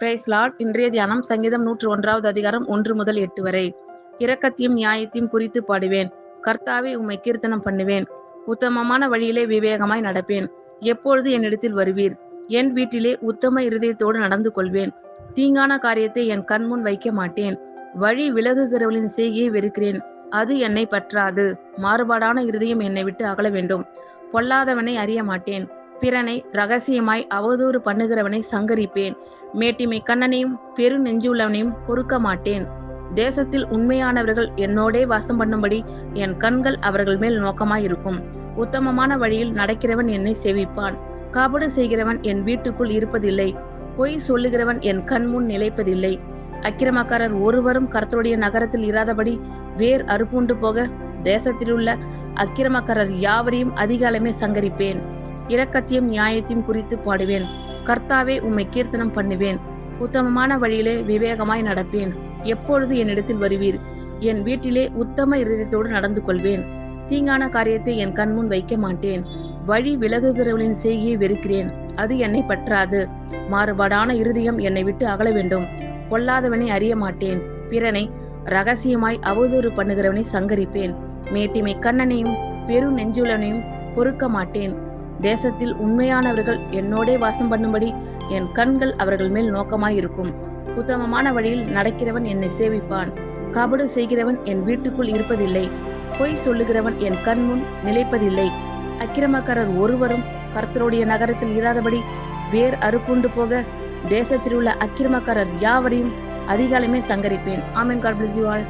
Price Lord. இன்றைய தியானம் சங்கீதம் 101வது அதிகாரம் 1 முதல் 8 வரை. இரக்கத்தையும் நியாயத்தையும் குறித்து பாடுவேன். கர்த்தாவே, உம்மை கீர்த்தனம் பண்ணுவேன். உத்தமமான வழியிலே விவேகமாய் நடப்பேன். எப்பொழுது என்னிடத்தில் வருவீர்? என் வீட்டிலே உத்தம இருதயத்தோடு நடந்து கொள்வேன். தீங்கான காரியத்தை என் கண்முன் வைக்க மாட்டேன். வழி விலகுகிறவளின் செய்கையை வெறுக்கிறேன். அது என்னை பற்றாது. மாறுபாடான இருதயம் என்னை விட்டு அகல வேண்டும். பொல்லாதவனை அறிய மாட்டேன். பிறனை ரகசியமாய் அவதூறு பண்ணுகிறவனை சங்கரிப்பேன். மேட்டிமை கண்ணனையும் பெரு நெஞ்சுள்ளவனையும் பொறுக்க மாட்டேன். தேசத்தில் உண்மையானவர்கள் என்னோடே வாசம் பண்ணும்படி என் கண்கள் அவர்கள் மேல் நோக்கமாயிருக்கும். உத்தமமான வழியில் நடக்கிறவன் என்னை சேவிப்பான். காபடு செய்கிறவன் என் வீட்டுக்குள் இருப்பதில்லை. பொய் சொல்லுகிறவன் என் கண்முன் நிலைப்பதில்லை. அக்கிரமக்காரர் ஒருவரும் கர்த்தருடைய நகரத்தில் இராதபடி வேர் அறுப்புண்டு போக தேசத்திலுள்ள அக்கிரமக்காரர் யாவரையும் அதிகாலமே சங்கரிப்பேன். இரக்கத்தையும் நியாயத்தையும் குறித்து பாடுவேன். கர்த்தாவே, உம்மை கீர்த்தனம் பண்ணுவேன். உத்தமமான வழியிலே விவேகமாய் நடப்பேன். எப்பொழுது என்னிடத்தில் வருவீர்? என் வீட்டிலே உத்தம இருதயத்தோடு நடந்து கொள்வேன். தீங்கான காரியத்தை என் கண்முன் வைக்க மாட்டேன். வழி விலகுகிறவளின் செய்கையை வெறுக்கிறேன். அது என்னை பற்றாது. மாறுபாடான இருதயம் என்னை விட்டு அகல வேண்டும். பொல்லாதவனை அறிய மாட்டேன். பிறனை ரகசியமாய் அவதூறு பண்ணுகிறவனை சங்கரிப்பேன். மேட்டிமை கண்ணனையும் பெரு நெஞ்சுள்ளனையும் பொறுக்க மாட்டேன். தேசத்தில் உண்மையானவர்கள் என்னோடே வாசம் பண்ணும்படி என் கண்கள் அவர்கள் மேல் நோக்கமாயிருக்கும். உத்தமமான வழியில் நடக்கிறவன் என்னை சேவிப்பான். கபடு செய்கிறவன் என் வீட்டுக்குள் இருப்பதில்லை. பொய் சொல்லுகிறவன் என் கண்முன் நிலைப்பதில்லை. அக்கிரமக்காரர் ஒருவரும் கர்த்தருடைய நகரத்தில் இராதபடி வேர் அறுப்புண்டு போக தேசத்தில் உள்ள அக்கிரமக்காரர் யாவரையும் அதிகாலமே சங்கரிப்பேன். ஆமென். God bless you all.